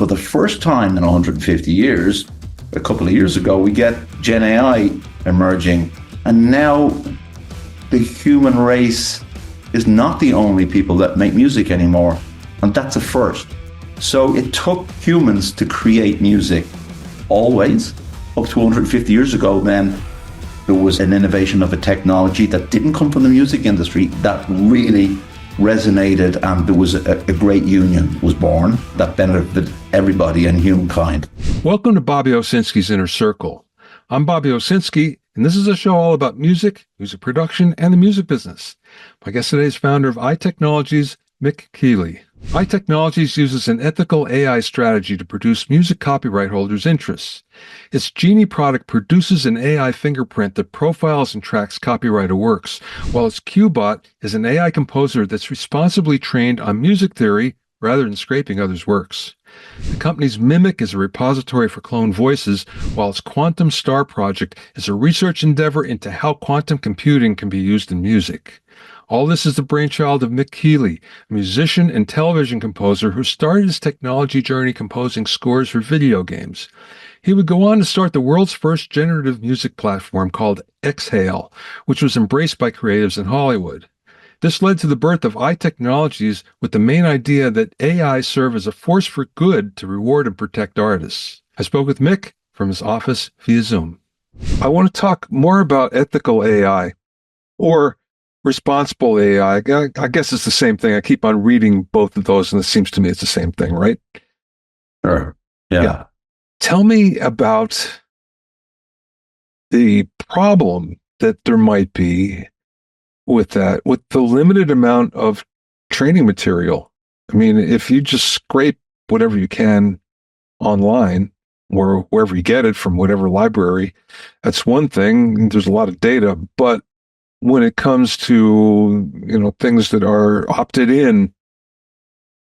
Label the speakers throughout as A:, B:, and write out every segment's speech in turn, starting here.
A: for the first time in 150 years, a couple of years ago, we get Gen AI emerging. And now the human race is not the only people that make music anymore. And that's a first. So it took humans to create music always. Up to 150 years ago, then there was an innovation of a technology that didn't come from the music industry that really resonated, and there was a great union was born that benefited everybody and humankind.
B: Welcome to Bobby Owsinski's Inner Circle. I'm Bobby Owsinski, and this is a show all about music, music production, and the music business. My guest today is founder of iTechnologies, Mick Keeley. iTechnologies uses an ethical AI strategy to produce music copyright holders' interests. Its Genie product produces an AI fingerprint that profiles and tracks copyrighted works, while its QBot is an AI composer that's responsibly trained on music theory rather than scraping others' works. The company's Mimic is a repository for cloned voices, while its Quantum Star project is a research endeavor into how quantum computing can be used in music. All this is the brainchild of Mick Keeley, a musician and television composer who started his technology journey composing scores for video games. He would go on to start the world's first generative music platform called Exhale, which was embraced by creatives in Hollywood. This led to the birth of iTechnologies with the main idea that AI serve as a force for good to reward and protect artists. I spoke with Mick from his office via Zoom. I want to talk more about ethical AI, or responsible AI. I guess it's the same thing. I keep on reading both of those, and it seems to me it's the same thing, right?
A: Sure. Yeah.
B: Tell me about the problem that there might be with that, with the limited amount of training material. I mean, if you just scrape whatever you can online or wherever you get it from whatever library, that's one thing. There's a lot of data, but when it comes to, things that are opted in,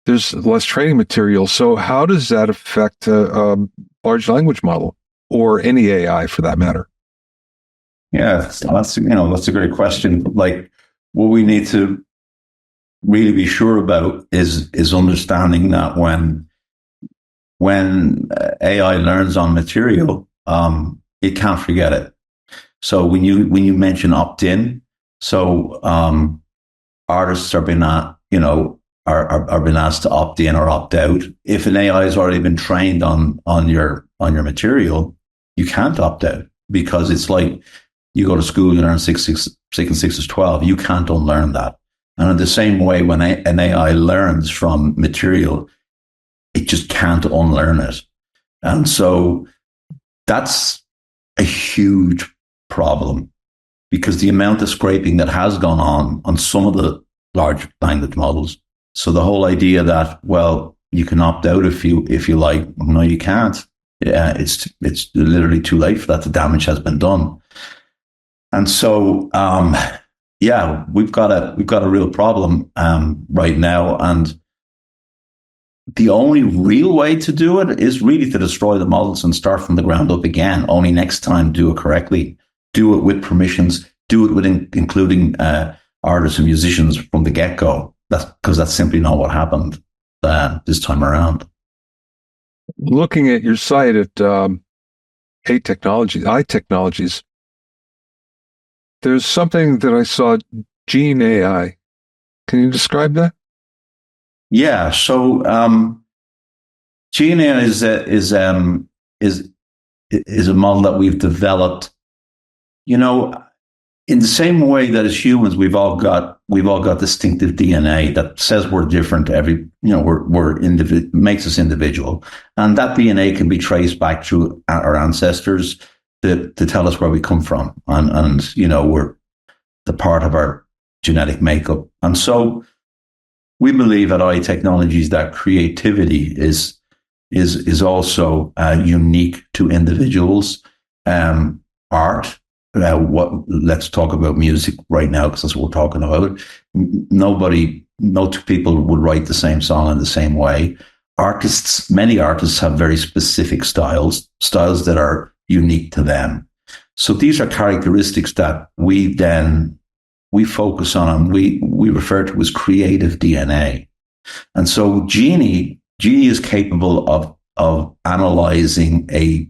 B: there's less training material. So how does that affect a large language model or any AI for that matter?
A: Yeah, that's a great question. Like, what we need to really be sure about is understanding that when AI learns on material, it can't forget it. So when you mention opt-in, so artists are being are being asked to opt in or opt out. If an AI has already been trained on your material, you can't opt out, because it's like you go to school, you learn 6 and 6 is 12. You can't unlearn that. And in the same way, when an AI learns from material, it just can't unlearn it. And so that's a huge problem, because the amount of scraping that has gone on some of the large language models. So the whole idea that, well, you can opt out if you like, no, you can't. Yeah, it's literally too late for that. The damage has been done. And so, we've got a real problem right now. And the only real way to do it is really to destroy the models and start from the ground up again. Only next time, do it correctly. Do it with permissions. Do it with including artists and musicians from the get-go. Because that's simply not what happened this time around.
B: Looking at your site at iTechnologies, there's something that I saw, Gene AI. Can you describe that?
A: Yeah. So Gene AI is a model that we've developed. In the same way that as humans, we've all got distinctive DNA that says we're different. Makes us individual, and that DNA can be traced back through our ancestors to tell us where we come from, and we're the part of our genetic makeup. And so we believe at iTechnologies that creativity is also unique to individuals. Art. Let's talk about music right now, because that's what we're talking about. No two people would write the same song in the same way. Many artists have very specific styles that are unique to them. So these are characteristics that we focus on, and we refer to as creative DNA. And so Genie is capable of of analyzing a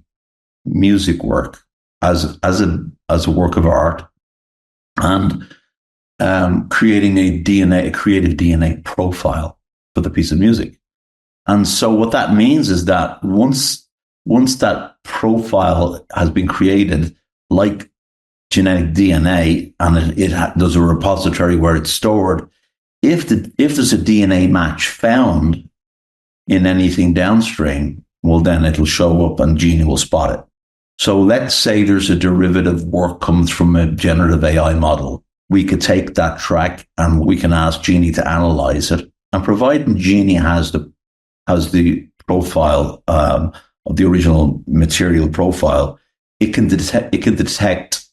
A: music work as a work of art and creating a creative DNA profile for the piece of music. And so what that means is that once that profile has been created, like genetic DNA, and there's a repository where it's stored, if there's a DNA match found in anything downstream, well, then it'll show up and Genie will spot it. So let's say there's a derivative work comes from a generative AI model. We could take that track and we can ask Genie to analyze it. And providing Genie has the profile of the original material profile, it can detect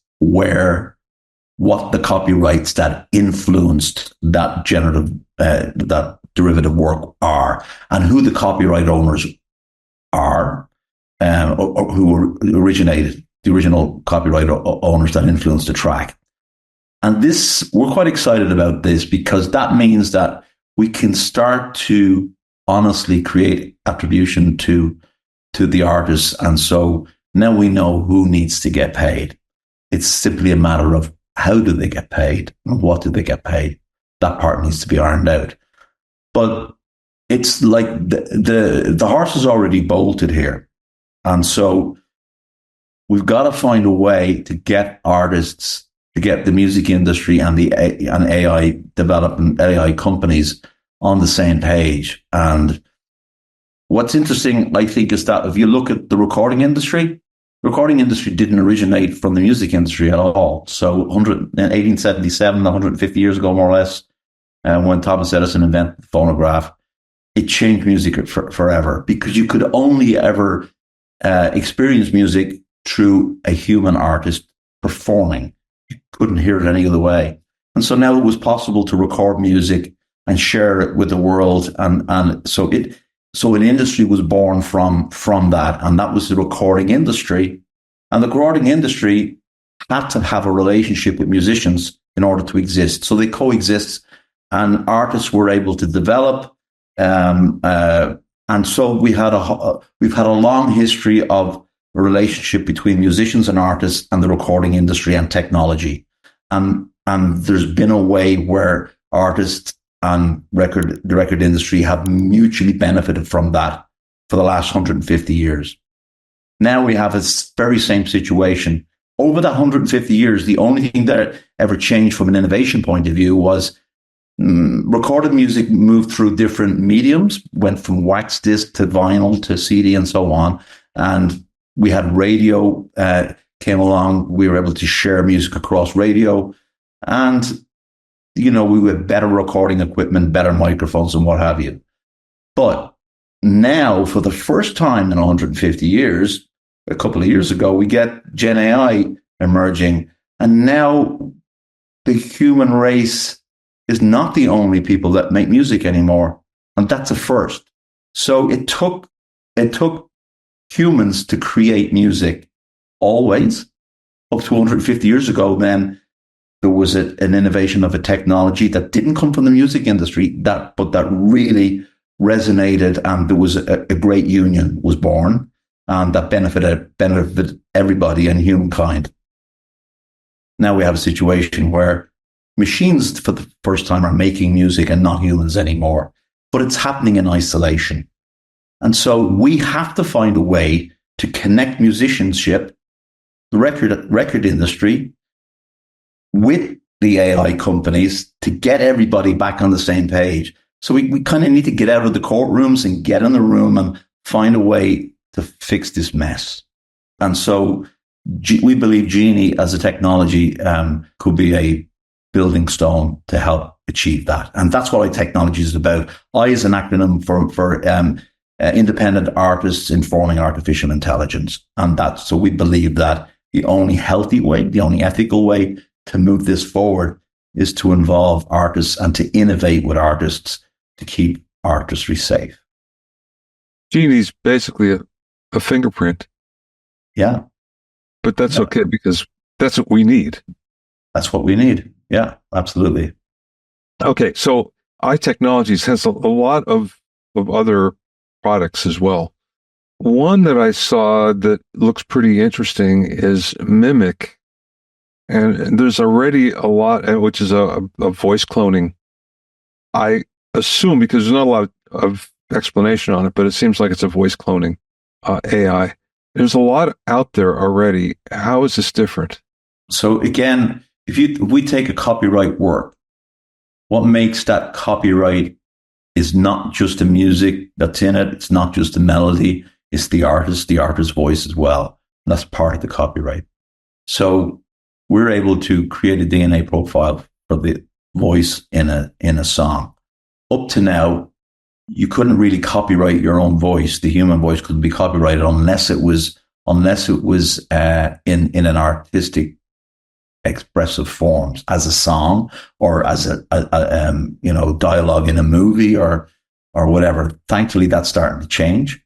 A: what the copyrights that influenced that that derivative work are, and who the copyright owners are, or who originated the original copyright owners that influenced the track. And we're quite excited about this because that means that we can start to honestly create attribution to the artists. And so now we know who needs to get paid. It's simply a matter of how do they get paid and what do they get paid. That part needs to be ironed out. But it's like the horse is already bolted here. And so we've got to find a way to get artists, to get the music industry and AI development, AI companies on the same page. And what's interesting, I think, is that if you look at the recording industry didn't originate from the music industry at all. So 1877, 150 years ago, more or less, when Thomas Edison invented the phonograph, it changed music forever because you could only ever experience music through a human artist performing. You couldn't hear it any other way. And so now it was possible to record music and share it with the world. And so an industry was born from that, and that was the recording industry. And the recording industry had to have a relationship with musicians in order to exist. So they coexist, and artists were able to develop. And so we've had a long history of a relationship between musicians and artists and the recording industry and technology. And there's been a way where artists and the record industry have mutually benefited from that for the last 150 years. Now we have a very same situation. Over that 150 years, the only thing that ever changed from an innovation point of view was recorded music moved through different mediums, went from wax disc to vinyl to CD and so on. And we had radio came along. We were able to share music across radio. And we had better recording equipment, better microphones and what have you. But now, for the first time in 150 years, a couple of years ago, we get Gen AI emerging. And now the human race is not the only people that make music anymore. And that's a first. So it took humans to create music always. Up to 150 years ago, then there was an innovation of a technology that didn't come from the music industry, but that really resonated, and there was a great union was born, and that benefited everybody and humankind. Now we have a situation where machines for the first time are making music and not humans anymore, but it's happening in isolation. And so we have to find a way to connect musicianship, the record industry, with the AI companies to get everybody back on the same page. So we kind of need to get out of the courtrooms and get in the room and find a way to fix this mess. And so we believe Genie as a technology could be a building stone to help achieve that. And that's what iTechnology is about. I is an acronym for Independent Artists Informing Artificial Intelligence. And so we believe that the only healthy way, the only ethical way to move this forward is to involve artists and to innovate with artists to keep artistry safe.
B: Genie's basically a fingerprint.
A: Yeah.
B: But that's okay because that's what we need.
A: That's what we need. Yeah, absolutely.
B: Okay, so iTechnologies has a lot of other products as well. one that I saw that looks pretty interesting is Mimic. And there's already a lot, which is a voice cloning. I assume, because there's not a lot of explanation on it, but it seems like it's a voice cloning AI. There's a lot out there already. How is this different?
A: So again, if we take a copyright work, what makes that copyright is not just the music that's in it. It's not just the melody. It's the artist's voice as well. That's part of the copyright. So we're able to create a DNA profile for the voice in a song. Up to now, you couldn't really copyright your own voice. The human voice couldn't be copyrighted unless it was in an artistic, expressive forms as a song or as a dialogue in a movie or whatever. Thankfully, that's starting to change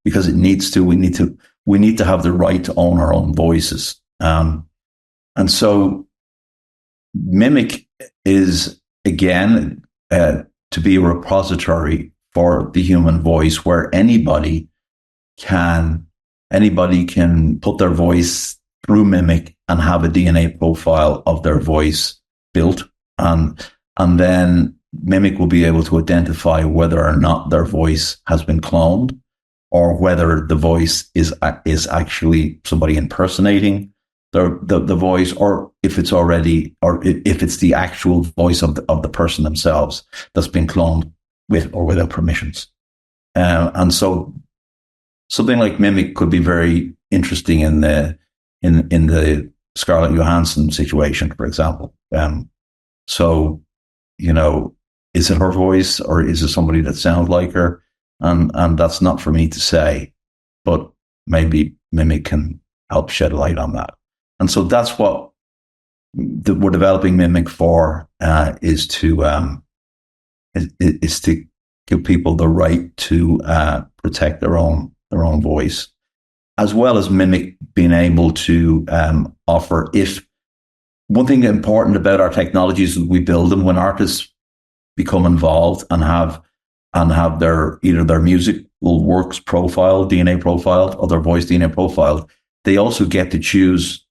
A: because it needs to. We need to have the right to own our own voices. And so Mimic is, again, to be a repository for the human voice where anybody can put their voice through Mimic and have a DNA profile of their voice built. And then Mimic will be able to identify whether or not their voice has been cloned or whether the voice is actually somebody impersonating the voice, or if it's the actual voice of the person themselves that's been cloned with or without permissions. And so something like Mimic could be very interesting in the Scarlett Johansson situation, for example. So, is it her voice or is it somebody that sounds like her? And that's not for me to say, but maybe Mimic can help shed light on that. And so that's what we're developing Mimic for, is to give people the right to protect their own voice, as well as Mimic being able to offer. If one thing important about our technologies is we build them when artists become involved and have either their musical works profiled, DNA profiled, or their voice DNA profiled, they also get to choose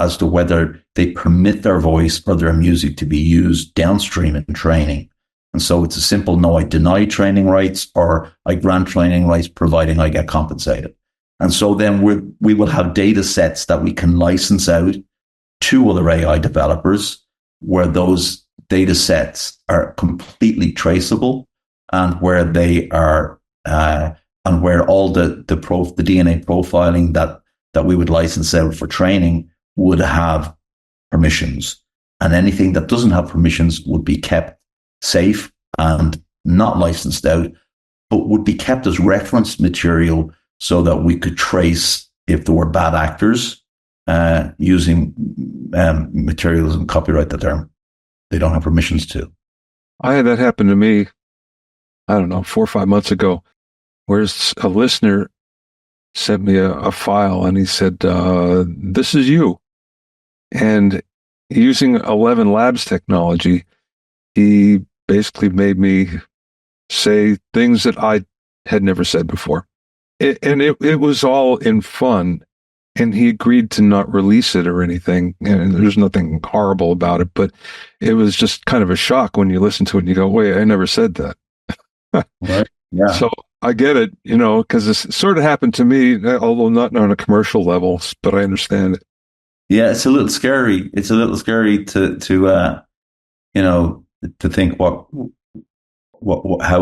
A: as to whether they permit their voice or their music to be used downstream in training. And so it's a simple no, I deny training rights, or I grant training rights providing I get compensated. And so then we will have data sets that we can license out to other AI developers where those data sets are completely traceable and where they are, and where all the DNA profiling that we would license out for training would have permissions, and anything that doesn't have permissions would be kept safe and not licensed out, but would be kept as reference material so that we could trace if there were bad actors using materials and copyright that they don't have permissions to.
B: I had that happen to me, I don't know, 4 or 5 months ago, where a listener sent me a file and he said, this is you. And using 11 Labs technology, he basically made me say things that I had never said before. It was all in fun. And he agreed to not release it or anything. And there's nothing horrible about it, but it was just kind of a shock when you listen to it and you go, wait, I never said that.
A: Right. Yeah.
B: So I get it, because this sort of happened to me, although not on a commercial level, but I understand it.
A: Yeah, it's a little scary. It's a little scary to think how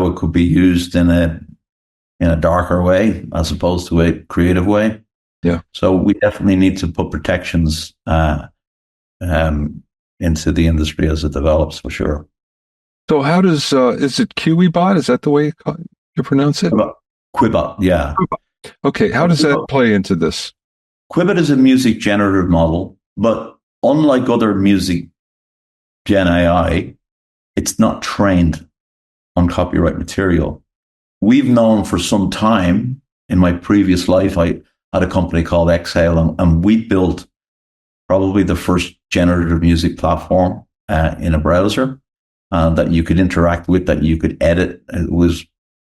A: it could be used in a darker way as opposed to a creative way.
B: Yeah. So
A: we definitely need to put protections into the industry as it develops, for sure.
B: So how does is it QEbot? Is that the way you pronounce it?
A: Quibot, yeah.
B: Quibot. Okay, how does that play into this?
A: Quibot is a music generative model, but unlike other music Gen AI, it's not trained on copyright material. We've known for some time, in my previous life, I had a company called Exhale, and we built probably the first generative music platform in a browser that you could interact with, that you could edit. It was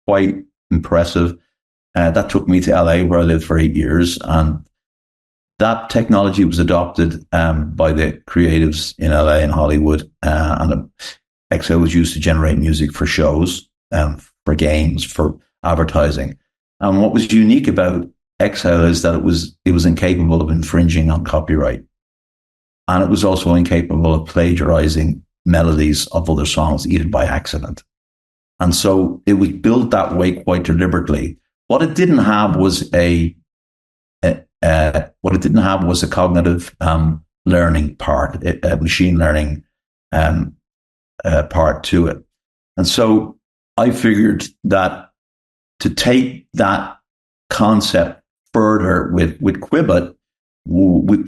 A: quite impressive. That took me to LA, where I lived for 8 years, and that technology was adopted by the creatives in LA and Hollywood, and Excel was used to generate music for shows, for games, for advertising. And what was unique about Excel is that it was incapable of infringing on copyright, and it was also incapable of plagiarizing melodies of other songs, even by accident. And so it was built that way quite deliberately. What it didn't have was a cognitive learning part, a machine learning part to it. And so I figured that to take that concept further with Quibbit,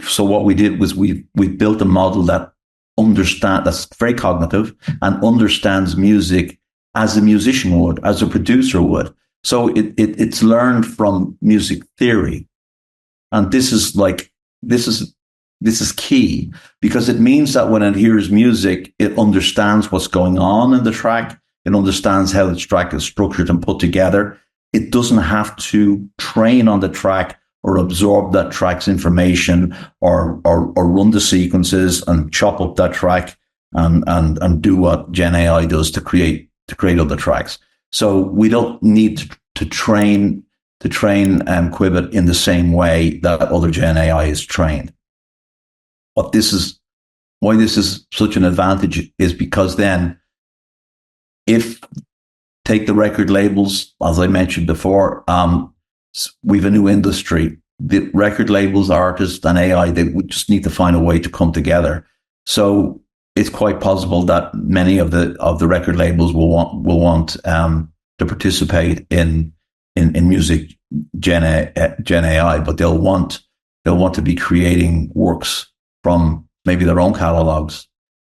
A: so what we did was we built a model that's very cognitive and understands music as a musician would, as a producer would. So it's learned from music theory. And this is key, because it means that when it hears music, it understands what's going on in the track. It understands how the track is structured and put together. It doesn't have to train on the track or absorb that track's information or run the sequences and chop up that track and do what Gen AI does to create other tracks. So we don't need to train Quibbit in the same way that other Gen AI is trained. But why this is such an advantage is because then, if take the record labels, as I mentioned before, we've a new industry. The record labels, artists, and AI, they would just need to find a way to come together. So it's quite possible that many of the record labels will want to participate in music Gen AI, but they'll want to be creating works from maybe their own catalogs,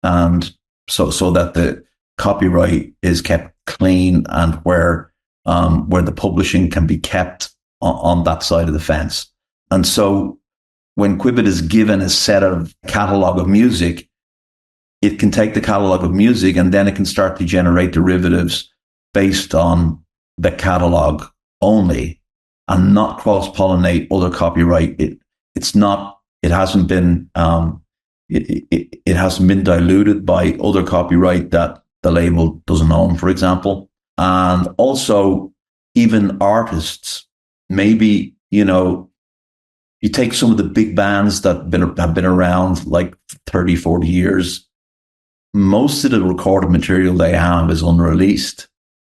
A: and so that the copyright is kept clean, and where the publishing can be kept on that side of the fence. And so when Quibbit is given a set of catalog of music, it can take the catalog of music and then it can start to generate derivatives based on the catalog only, and not cross-pollinate other copyright. It hasn't been diluted by other copyright that the label doesn't own, for example. And also, even artists, maybe, you take some of the big bands that have been around like 30, 40 years, most of the recorded material they have is unreleased.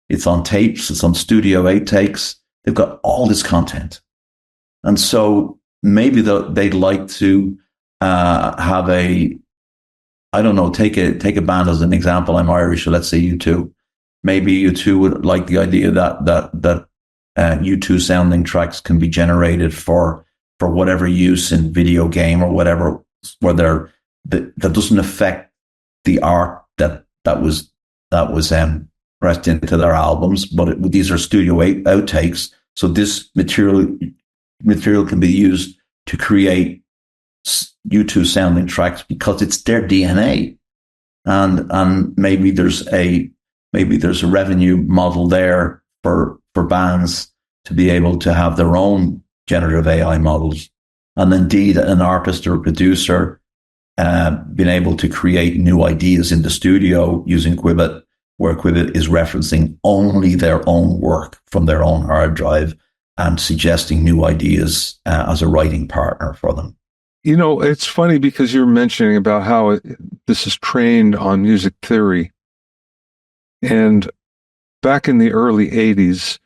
A: It's on tapes, it's on Studio 8 takes. They've got all this content. And so maybe they'd like to have take a band as an example. I'm Irish, so let's say U2. Maybe U2 would like the idea that U2 sounding tracks can be generated for whatever use in video game or whatever, that doesn't affect the art that was pressed into their albums, but these are Studio 8 outtakes. So this material can be used to create U2 sounding tracks because it's their DNA, and maybe there's a revenue model there for bands to be able to have their own generative AI models, and indeed an artist or a producer being able to create new ideas in the studio using Quibbit, where Quibbit is referencing only their own work from their own hard drive and suggesting new ideas as a writing partner for them.
B: It's funny because you're mentioning about how this is trained on music theory. And back in the early 80s,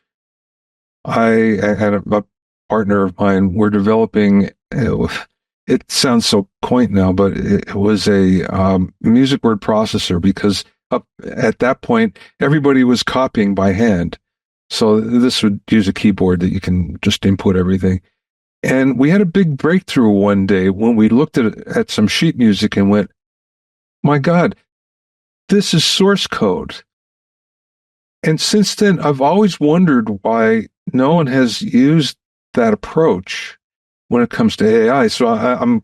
B: I had a partner of mine. We're developing, it sounds so quaint now, but it was a music word processor, because up at that point, everybody was copying by hand. So this would use a keyboard that you can just input everything. And we had a big breakthrough one day when we looked at some sheet music and went, my God, this is source code. And since then, I've always wondered why no one has used that approach when it comes to AI. So I'm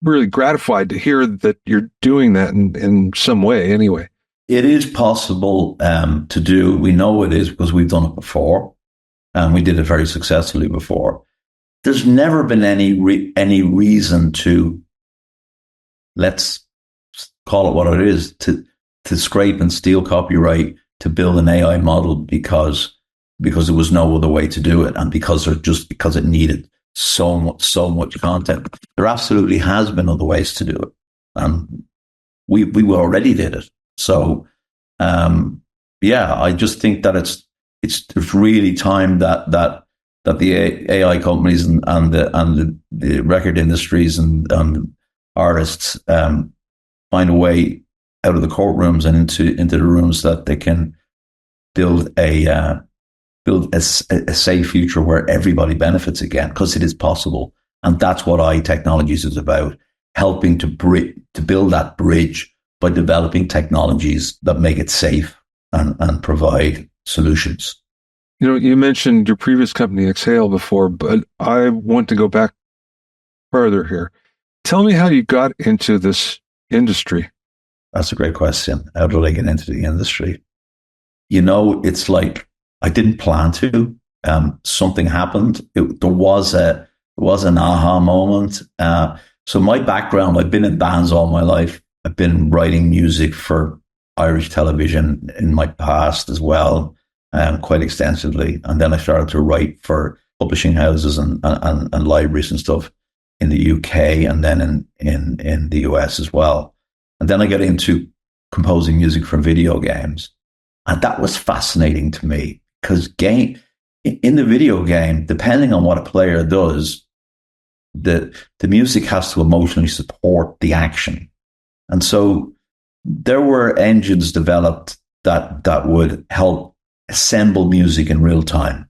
B: really gratified to hear that you're doing that in some way anyway.
A: It is possible to do. We know it is because we've done it before. and we did it very successfully before. There's never been any reason to, let's call it what it is, to scrape and steal copyright to build an AI model because there was no other way to do it, and because it needed so much content. There absolutely has been other ways to do it, and we already did it. So I just think that it's really time that the AI companies and the record industries and artists find a way out of the courtrooms and into the rooms that they can build a safe future where everybody benefits again, because it is possible. And that's what AI Technologies is about, helping to build that bridge by developing technologies that make it safe and provide solutions.
B: You mentioned your previous company, Exhale, before, but I want to go back further here. Tell me how you got into this industry.
A: That's a great question. How did I get into the industry? It's like I didn't plan to. Something happened. There was an aha moment. So my background, I've been in bands all my life. I've been writing music for Irish television in my past as well, quite extensively. And then I started to write for publishing houses and libraries and stuff in the UK, and then in the US as well. And then I got into composing music for video games. And that was fascinating to me, because in the video game, depending on what a player does, the music has to emotionally support the action. And so there were engines developed that would help assemble music in real time,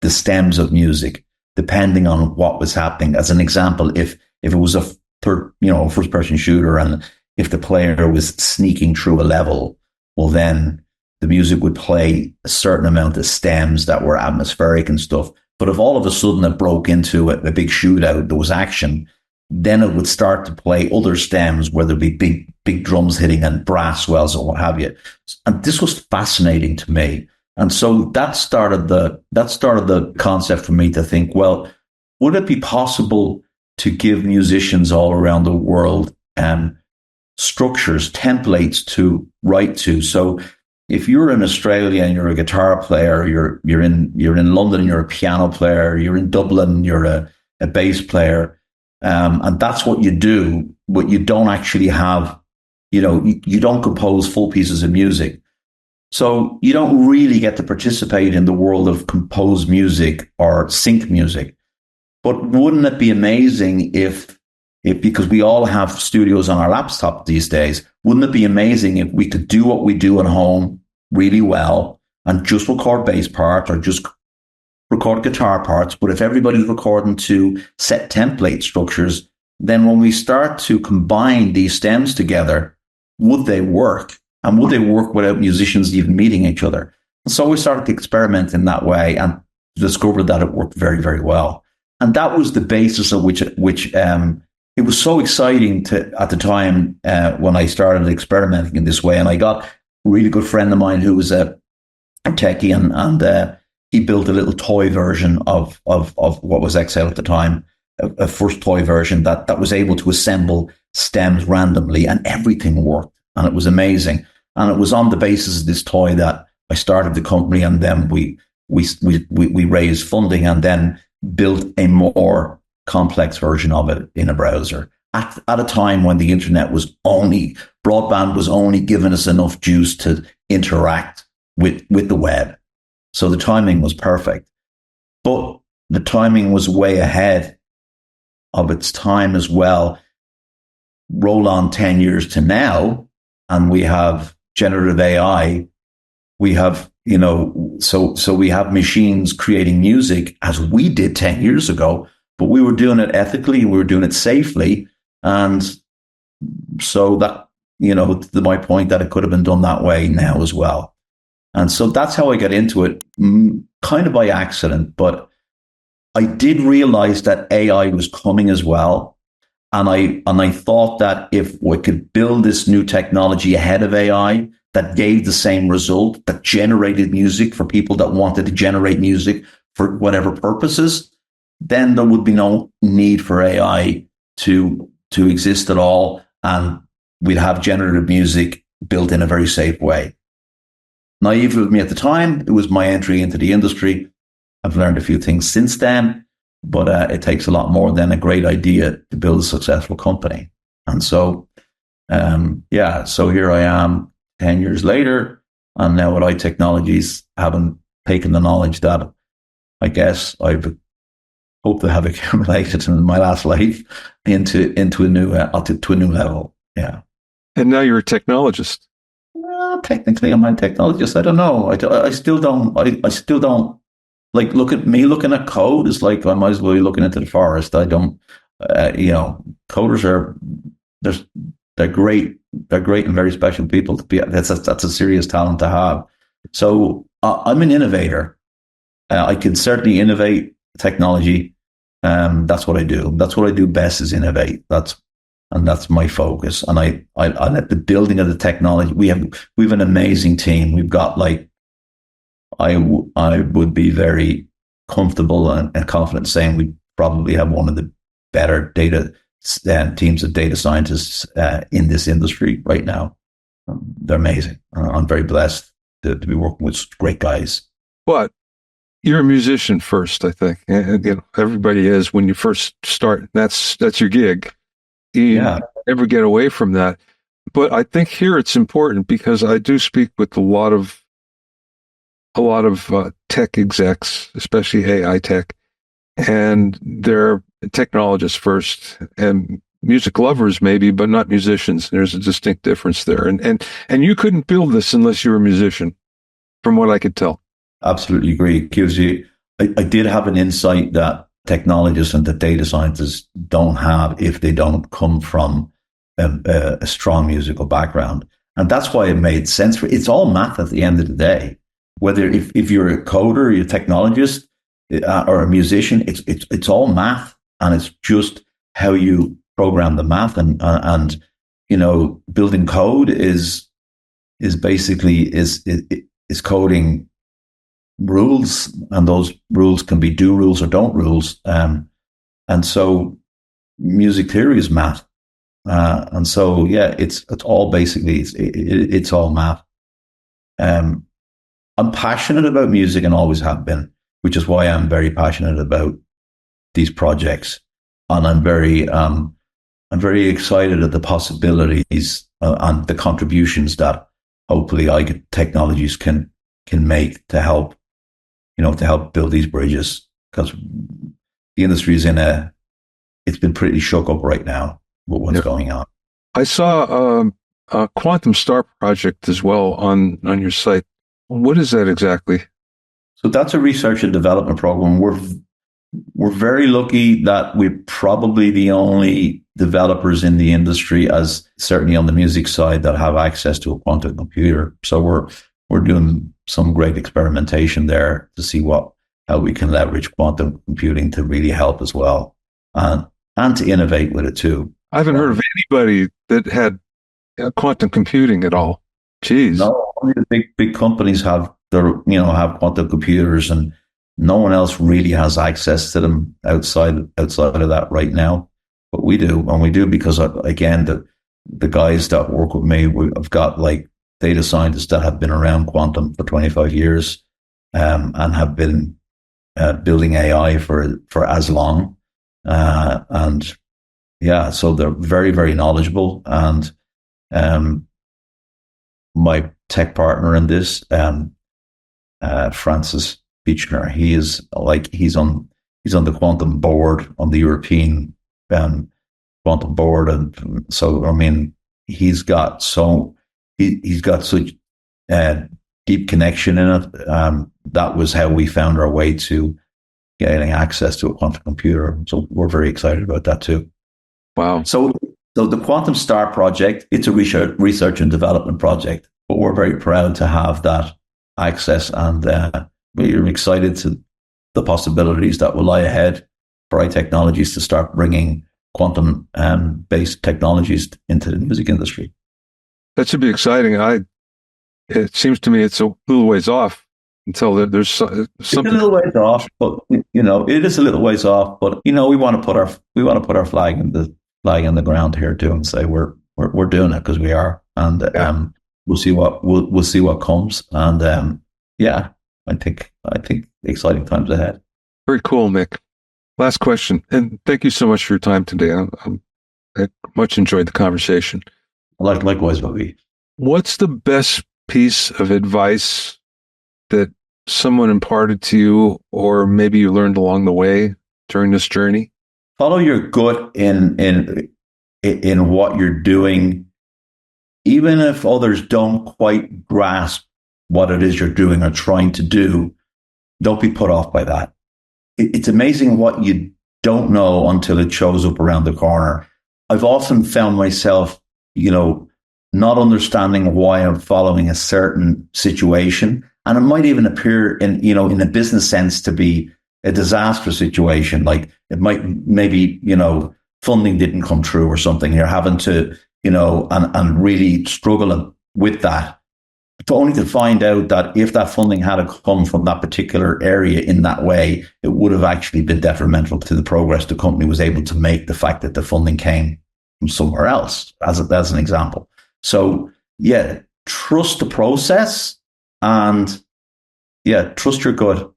A: the stems of music, depending on what was happening. As an example, if it was a first person shooter, and if the player was sneaking through a level, well, then the music would play a certain amount of stems that were atmospheric and stuff. But if all of a sudden it broke into a big shootout, there was action, then it would start to play other stems where there'd be big drums hitting and brass swells or what have you. And this was fascinating to me. And so that started the concept for me to think, well, would it be possible to give musicians all around the world structures, templates to write to? So if you're in Australia and you're a guitar player, you're in London and you're a piano player, you're in Dublin, you're a bass player, and that's what you do, but you don't actually have, you don't compose full pieces of music. So you don't really get to participate in the world of composed music or sync music. But wouldn't it be amazing if because we all have studios on our laptop these days, wouldn't it be amazing if we could do what we do at home really well and just record bass parts or just record guitar parts? But if everybody's recording to set template structures, then when we start to combine these stems together, would they work? And would they work without musicians even meeting each other? And so we started to experiment in that way and discovered that it worked very, very well. And that was the basis of which it was so exciting at the time when I started experimenting in this way. And I got a really good friend of mine who was a techie, and he built a little toy version of what was Exhale at the time, a first toy version that was able to assemble stems randomly, and everything worked. And it was amazing. And it was on the basis of this toy that I started the company, and then we raised funding and then built a more complex version of it in a browser at a time when the internet broadband was only giving us enough juice to interact with the web. So the timing was perfect, but the timing was way ahead of its time as well. Roll on 10 years to now, and we have generative AI. We have, so we have machines creating music as we did 10 years ago, but we were doing it ethically, we were doing it safely. And so that, to my point, that it could have been done that way now as well. And so that's how I got into it, kind of by accident. But I did realize that AI was coming as well. And I thought that if we could build this new technology ahead of AI that gave the same result, that generated music for people that wanted to generate music for whatever purposes, then there would be no need for AI to exist at all, and we'd have generative music built in a very safe way. Naive of me at the time, it was my entry into the industry. I've learned a few things since then, but it takes a lot more than a great idea to build a successful company. And so, so here I am 10 years later, and now with iTechnologies, having taken the knowledge that I guess I've hoped to have accumulated in my last life into a new level. Yeah.
B: And now you're a technologist.
A: Technically, I'm a technologist. I don't know. I still don't. I still don't like look at me looking at code. It's like I might as well be looking into the forest. I don't. Coders are they're great. They're great and very special people to be. That's a serious talent to have. So I'm an innovator. I can certainly innovate technology. That's what I do. That's what I do best is innovate. That's my focus. And I let the building of the technology. We have an amazing team. We've got I would be very comfortable and confident saying we probably have one of the better data teams of data scientists in this industry right now. They're amazing. I'm very blessed to be working with great guys.
B: But you're a musician first, I think. And, everybody is when you first start. That's your gig. You never get away from that. But I think here it's important because I do speak with a lot of tech execs, especially AI tech, and they're technologists first and music lovers maybe, but not musicians. There's a distinct difference there. And you couldn't build this unless you were a musician, from what I could tell.
A: Absolutely agree. It gives you, I did have an insight that technologists and the data scientists don't have if they don't come from a strong musical background. And that's why it made sense. It's all math at the end of the day. Whether if you're a coder, you're a technologist, or a musician, it's all math, and it's just how you program the math. And building code is basically coding rules, and those rules can be do rules or don't rules. And so music theory is math. And so, it's all basically, it's all math. I'm passionate about music and always have been, which is why I'm very passionate about these projects. And I'm very excited at the possibilities and the contributions that hopefully iTechnologies can make to help build these bridges, because the industry is it's been pretty shook up right now with what's going on.
B: I saw a Quantum Star project as well on your site. What is that exactly?
A: So that's a research and development program. We're very lucky that we're probably the only developers in the industry, as certainly on the music side, that have access to a quantum computer. So we're doing some great experimentation there to see how we can leverage quantum computing to really help as well, and to innovate with it too.
B: I haven't heard of anybody that had quantum computing at all. Jeez.
A: No, only the big companies have have quantum computers, and no one else really has access to them outside of that right now. But we do, and we do because again, the guys that work with me, I've got data scientists that have been around quantum for 25 years, and have been building AI for as long, so they're very, very knowledgeable. And my tech partner in this, Francis Beechner, he's on the quantum board, on the European quantum board, and so he's got such deep connection in it. That was how we found our way to getting access to a quantum computer. So we're very excited about that too.
B: Wow.
A: So the Quantum Star project, it's a research and development project, but we're very proud to have that access, and we're excited to the possibilities that will lie ahead for iTechnologies to start bringing quantum based technologies into the music industry.
B: That should be exciting. It seems to me it's a little ways off, until there's
A: It's a
B: something.
A: little ways off, but it is a little ways off. But we want to put our flag in the ground here too, and say we're doing it because we are, and we'll see what comes, and yeah, I think exciting times ahead.
B: Very cool, Mick. Last question, and thank you so much for your time today. I much enjoyed the conversation.
A: Likewise, Bobby.
B: What's the best piece of advice that someone imparted to you, or maybe you learned along the way during this journey?
A: Follow your gut in what you're doing, even if others don't quite grasp what it is you're doing or trying to do. Don't be put off by that. It's amazing what you don't know until it shows up around the corner. I've often found myself, not understanding why I'm following a certain situation. And it might even appear in a business sense to be a disastrous situation. Like it maybe funding didn't come true or something. You're having to, and really struggling with that. Only to find out that if that funding had come from that particular area in that way, it would have actually been detrimental to the progress the company was able to make, the fact that the funding came from somewhere else, as an example. So, yeah, trust the process and, yeah, trust your gut.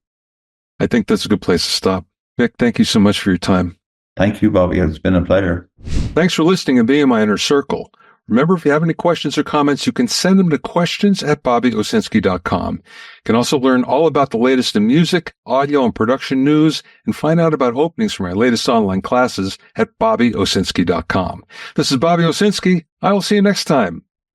B: I think that's a good place to stop. Mick, thank you so much for your time.
A: Thank you, Bobby. It's been a pleasure.
B: Thanks for listening and being in my inner circle. Remember, if you have any questions or comments, you can send them to questions@BobbyOwsinski.com. You can also learn all about the latest in music, audio, and production news, and find out about openings for my latest online classes at BobbyOwsinski.com. This is Bobby Owsinski. I will see you next time.